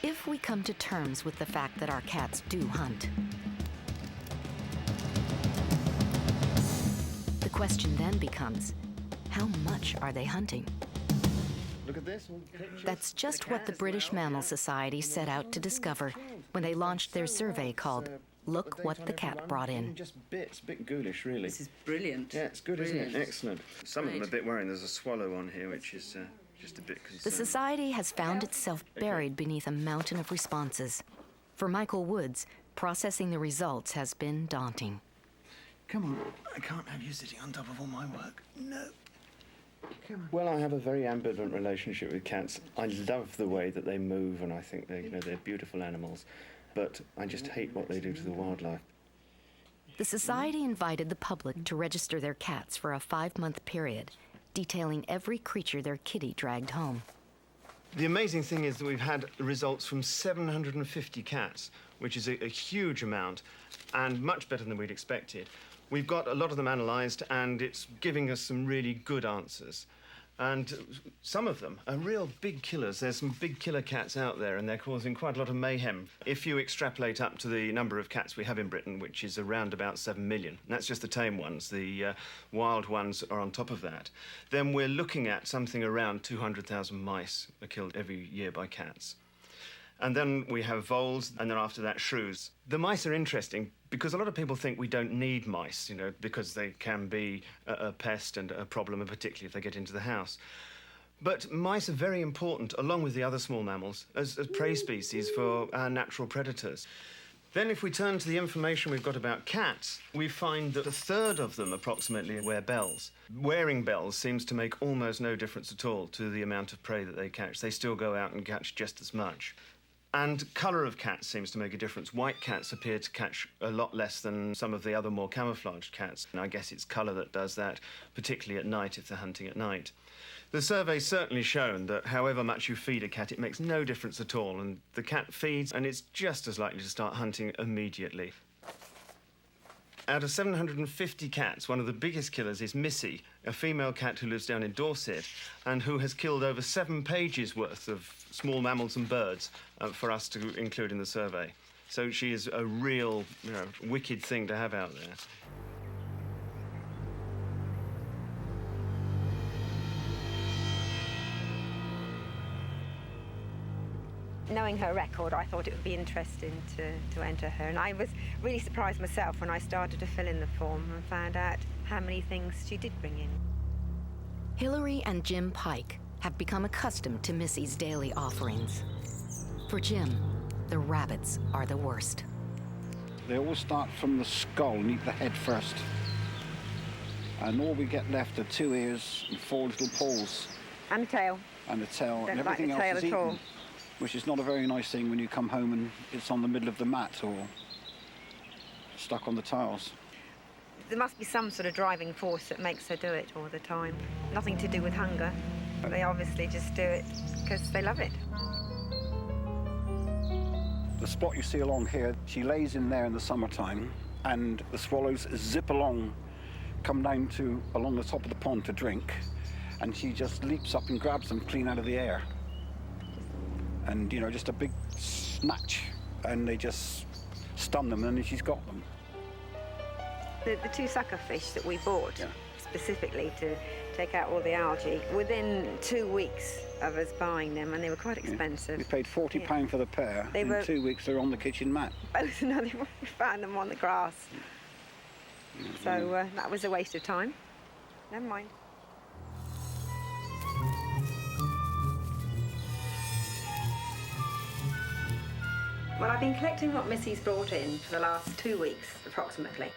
if we come to terms with the fact that our cats do hunt, the question then becomes, how much are they hunting? Look at this, all the pictures. That's just what the British Mammal Society set out to discover when they launched their survey called Look What the Cat Brought In. Just bits, a bit ghoulish, really. This is brilliant. Yeah, it's good, Brilliant. isn't it? Excellent. Some of them are a bit worrying. There's a swallow on here, which is just a bit concerning. The Society has found itself buried beneath a mountain of responses. For Michael Woods, processing the results has been daunting. Come on, I can't have you sitting on top of all my work. No. Well, I have a very ambivalent relationship with cats. I love the way that they move, and I think they're beautiful animals. But I just hate what they do to the wildlife. The Society invited the public to register their cats for a 5-month period, detailing every creature their kitty dragged home. The amazing thing is that we've had results from 750 cats, which is a huge amount, and much better than we'd expected. We've got a lot of them analysed, and it's giving us some really good answers. And some of them are real big killers. There's some big killer cats out there, and they're causing quite a lot of mayhem. If you extrapolate up to the number of cats we have in Britain, which is around about 7 million, and that's just the tame ones, the wild ones are on top of that, then we're looking at something around 200,000 mice are killed every year by cats. And then we have voles, and then after that, shrews. The mice are interesting because a lot of people think we don't need mice, because they can be a pest and a problem, and particularly if they get into the house. But mice are very important, along with the other small mammals, as prey species for our natural predators. Then if we turn to the information we've got about cats, we find that a third of them approximately wear bells. Wearing bells seems to make almost no difference at all to the amount of prey that they catch. They still go out and catch just as much. And colour of cats seems to make a difference. White cats appear to catch a lot less than some of the other more camouflaged cats. And I guess it's colour that does that, particularly at night if they're hunting at night. The survey's certainly shown that however much you feed a cat, it makes no difference at all. And the cat feeds, and it's just as likely to start hunting immediately. Out of 750 cats, one of the biggest killers is Missy, a female cat who lives down in Dorset and who has killed over 7 pages worth of small mammals and birds for us to include in the survey. So she is a real, wicked thing to have out there. Knowing her record, I thought it would be interesting to enter her. And I was really surprised myself when I started to fill in the form and found out how many things she did bring in. Hillary and Jim Pike have become accustomed to Missy's daily offerings. For Jim, the rabbits are the worst. They all start from the skull and eat the head first. And all we get left are 2 ears and 4 little paws. And a tail. And a tail. Don't and everything like the tail else is at all. eaten. Which is not a very nice thing when you come home and it's on the middle of the mat or stuck on the tiles. There must be some sort of driving force that makes her do it all the time. Nothing to do with hunger. They obviously just do it because they love it. The spot you see along here, she lays in there in the summertime and the swallows zip along, come down along the top of the pond to drink, and she just leaps up and grabs them clean out of the air. And, just a big snatch, and they just stun them, and then she's got them. The 2 sucker fish that we bought specifically to take out all the algae, within 2 weeks of us buying them, and they were quite expensive. We paid £40 for the pair. In 2 weeks, they're on the kitchen mat. Both, no, we found them on the grass. So that was a waste of time. Never mind. Well, I've been collecting what Missy's brought in for the last 2 weeks, approximately.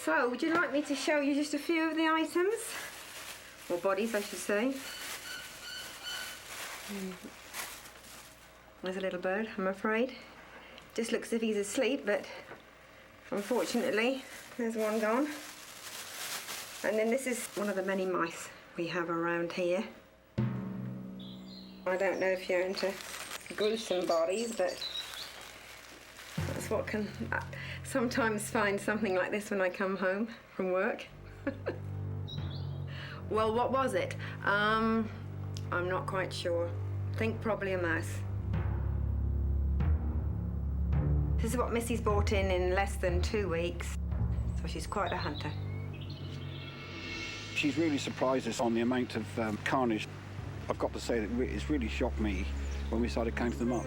So, would you like me to show you just a few of the items? Or bodies, I should say. There's a little bird, I'm afraid. Just looks as if he's asleep, but unfortunately, there's one gone. And then this is one of the many mice we have around here. I don't know if you're into gruesome bodies, but that's what can sometimes find something like this when I come home from work. Well, what was it? I'm not quite sure. I think probably a mouse. This is what Missy's brought in less than 2 weeks, so she's quite a hunter. She's really surprised us on the amount of carnage. I've got to say that it's really shocked me when we started counting them up.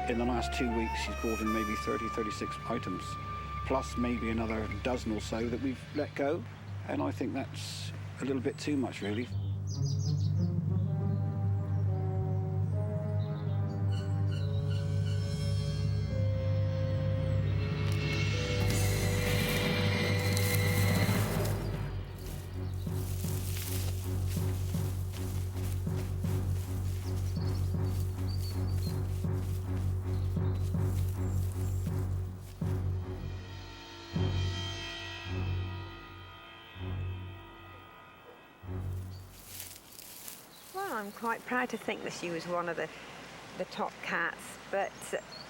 In the last 2 weeks, she's brought in maybe 30, 36 items, plus maybe another dozen or so that we've let go. And I think that's a little bit too much, really. Well, I'm quite proud to think that she was one of the top cats, but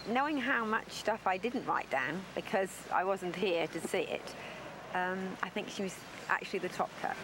knowing how much stuff I didn't write down because I wasn't here to see it, I think she was actually the top cat.